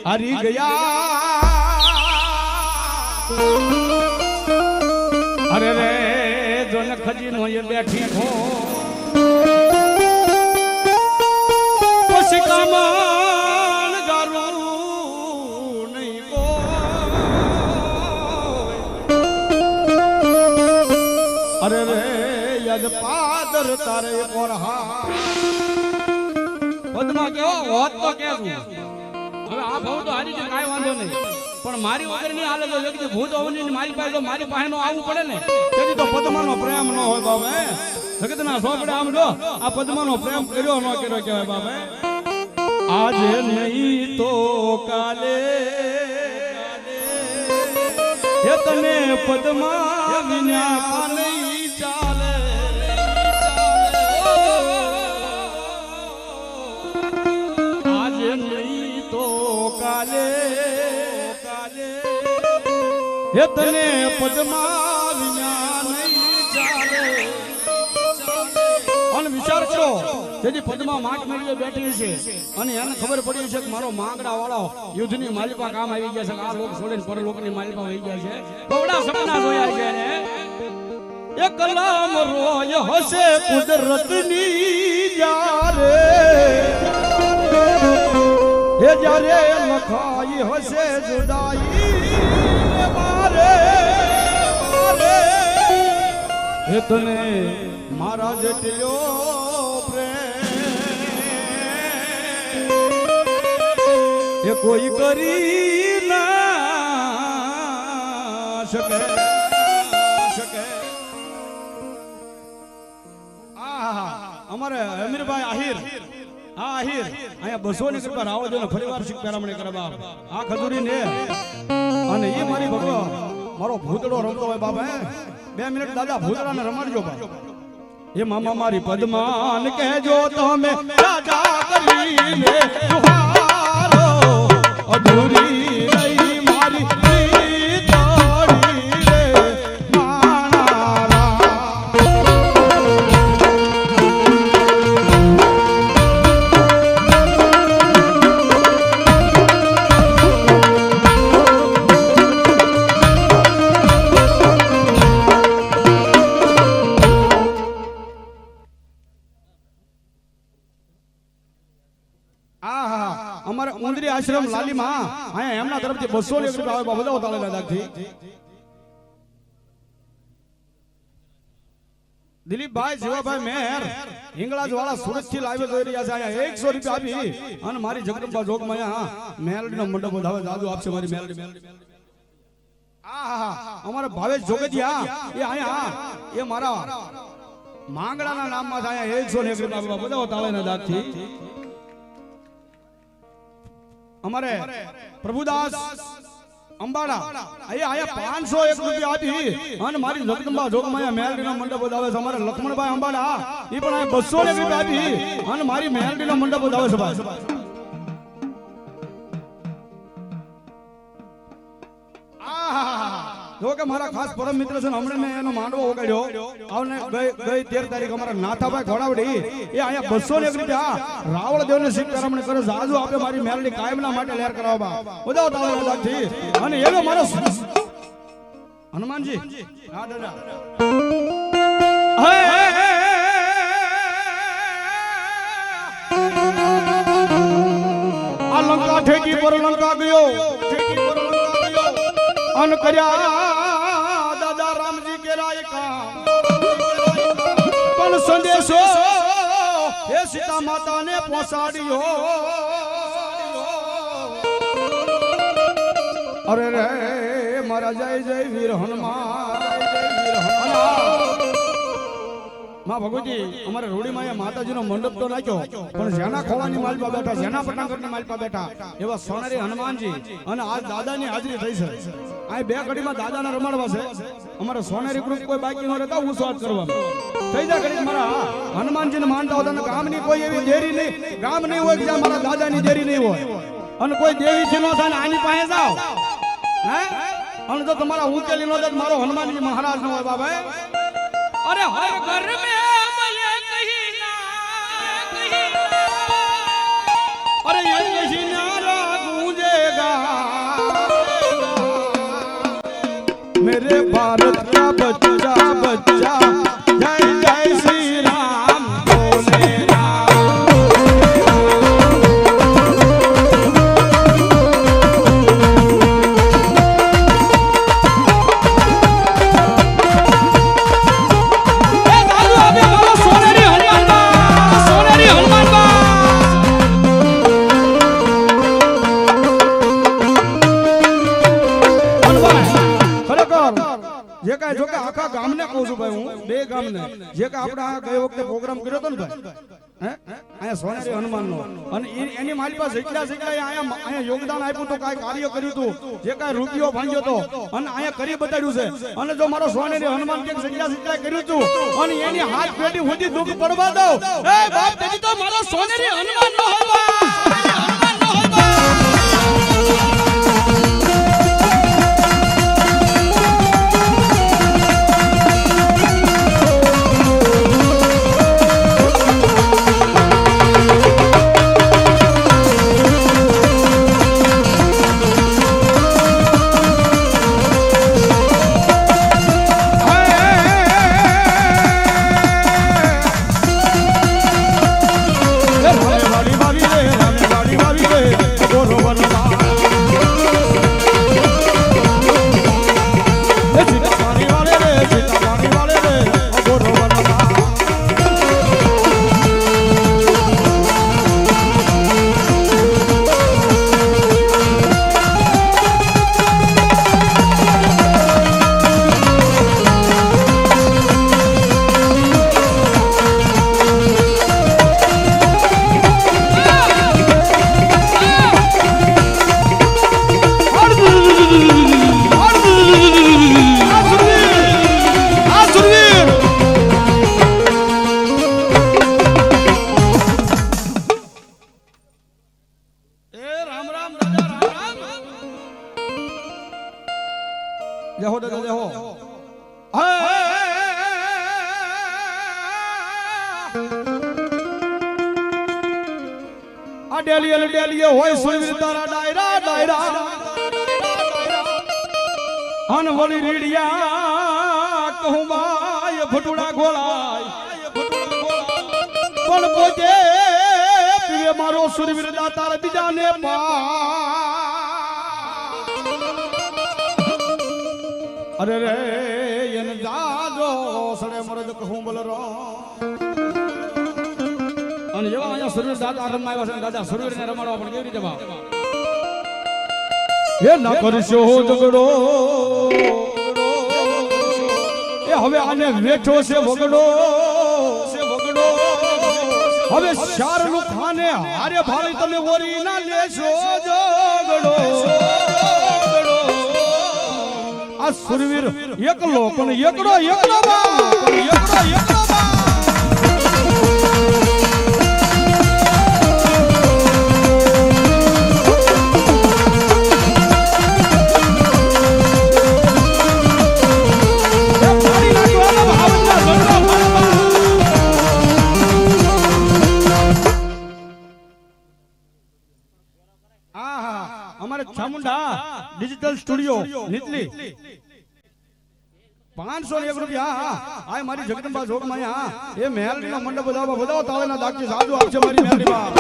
હરી ગયા અરે રે જોને ખજીનો એ બેઠી હો પછી કામણ ગારું નહીં કો અરે રે યદ પાદર તારે પોરહા પદમાં કેવો હોત તો કેવું હવે આ ભાવ તો હારી છે કાંઈ વાંધો નહીં પણ મારી વગરની હાલત તો વ્યક્તિ ભૂત હોવાની મારી પાસે મારી પાસે નો આવવું પડે ને તેથી તો પદ્માનો પ્રેમ ન હોય બાબે જગતના સોપડે આમ જો આ પદ્માનો પ્રેમ કર્યો ન કર્યો કહેવાય બાબે આજે નહીં તો કાલે હે તને પદ્મા વિના નહીં ચાલે આજે નહીં તો કાલે હે તને પદ્મા વિના નહીં ચાલે અને વિચાર કરો જેથી પદ્મા માટ મેળવી બેઠી છે અને એને ખબર પડી છે કે મારો માંગડા વાળો યુદ્ધની માલિકા કામ આવી ગયા છે આ લોક છોડીને પર લોકની માલિકા આવી ગયા છે બહુડા સપના જોયા છે ને એક કલામ રોય હશે કુદરતની જારે હે જારે લખાઈ હશે જુદાઈ મારે હે તને મારા જેટલો પ્રેમ એ કોઈ કરી ના શકે અમારે અમીરભાઈ આહિર હા આહિર અહીંયા 200 ની કૃપા રાવળ જો ફરી વાર શીખ પેરામણી કરવા આ ખજૂરી ને અને એ મારી ભગવા મારો ભૂતડો રમતો હોય બાબા 2 મિનિટ દાદા ભૂતડાને રમાડજો બા એ મામા મારી પદ્માન કહેજો તમે રાજા કરીને જુહારો અધૂરી રહી મારી અમારે ઉંદરી આશ્રમ લાલીમાં અહીંયા એમના તરફથી 200 રૂપિયા આવે બધા તાળે દાદાથી દિલીપભાઈ જીવાભાઈ મેર હિંગળાજ વાળા સુરત થી લાવ્યો જોઈ રહ્યા છે અહીંયા 100 રૂપિયા આપી અને મારી જગદંબા જોગમાં મેલડીનો મંડપ વધાવે દાદુ આપશે મારી મેલડી અમારા ભાવેશ જોગતિયા એ અહીંયા એ મારા માંગડાના નામમાં અહીંયા 101 રૂપિયા બધા તાળે દાદાથી અમારે પ્રભુદાસ અંબાડા અહીંયા 501 રૂપિયા આપી અને મારી જગદંબા જોગમાયા મેલડીનો મંડપ વધાવે છે અમારે લક્ષ્મણભાઈ અંબાડા એ પણ અહીંયા 201 રૂપિયા આપી અને મારી મેલડીનો મંડપ વધાવે છે ભાઈ જો કે મારા ખાસ પરમ મિત્ર છે હમણાં મેં એનો માંડવો ઓગાડ્યો આવને ગઈ 13 તારીખ અમારા નાથાભાઈ ઘોડાવડી એ અહીંયા 201 રૂપિયા રાવળ દેવને શીખ પેરામણી કરે જાજુ આપે મારી મેલડી કાયમના માટે લહેર કરાવવા બધા તાળાથી અને એનો મારો હનુમાનજી હા દાદા આ લંકા ઠેકી પર લંકા ગયો અન કર્યા દાદા રામજી કેરાય કામ પણ સંદેશો હે સીતા માતાને પહોંચાડ્યો અરે રે મારા જય જય વીર હનુમાન માં ભગવતી અમારે રોડીમાં માતાજીનો મંડપ તો નાખ્યો પણ જેના ખોવાની માલપા બેઠા જેના પટાંગરની માલપા બેઠા એવા સોનારી હનુમાનજી અને આજ દાદાની હાજરી થઈ છે આ 2 ઘડીમાં દાદાને રમાડવા છે અમારે સોનારી ગ્રુપ કોઈ બાકી ન રહેતા હું સ્વાદ કરવા થઈ જાય ઘડી મારા હનુમાનજીને માનતા હોતા ગામની કોઈ એવી દેરી નહીં ગામ નહીં હોય કે જ્યાં મારા દાદાની દેરી નહીં હોય અને કોઈ દેવી છે ન થાય ને આની પાસે જાઓ હે અને જો તમારા ઉકેલી નો મારો હનુમાનજી મહારાજ નો હોય બાબા अरे हर घर में अरे ये नारा गूंजेगा मेरे भारत का बच्चा बच्चा जय जय श्री राम बोले જે કાંઈ જો કે આખા ગામને કહું છું ભાઈ હું બે ગામને જે કે આપણે આ ગઈ વખતે પ્રોગ્રામ કર્યો હતો ને ભાઈ હે અહીંયા સોનેરી હનુમાનનો અને એની મારી પાસે જેટલા અહીંયા યોગદાન આપ્યું તો કાંઈ કાર્ય કર્યું હતું જે કાંઈ રૂપિયો ભાંગ્યો હતો અને અહીંયા કરી બતાડ્યું છે અને જો મારો સોનેરી હનુમાન કે જેટલા કર્યું હતું અને એની હાથ પેટી સુધી દુઃખ પડવા દો એ બાપ તેની તો મારો સોનેરી હનુમાન નો હોય જહો દાદા જહો આ ડેલીએ હોય સુરવીર તારા ડાયરા ડાયરા અન વળી રીડિયા કહું બાય ભટુડા ગોળાય પણ પોતે પીવે મારો સુરવીર દાતાર બીજાને પા અરે રે એને જાજો સડે મરદ કહું બોલરો અને જેવા અહીંયા સુરવીર દાતા રમવા આવ્યા છે દાદા સુરવીરને રમાડવા પણ કેવી રીતે બા એ ન કરશો ઝઘડો એ હવે આને વેઠો છે વગડો હવે શારનું ખાને હારે ભાળી તમે ઓરી ના લેશો ઝઘડો આ સુરવીર એકલો પણ એકડો અમારે ચામુંડા ડિજિટલ સ્ટુડિયો નીતલી 501 રૂપિયા આ મારી જગદંબા જોગમાં એ મહેલનો મંડપ બધાઓ તાળીના દાગથી સાજુ આપશે મારી મહેલમાં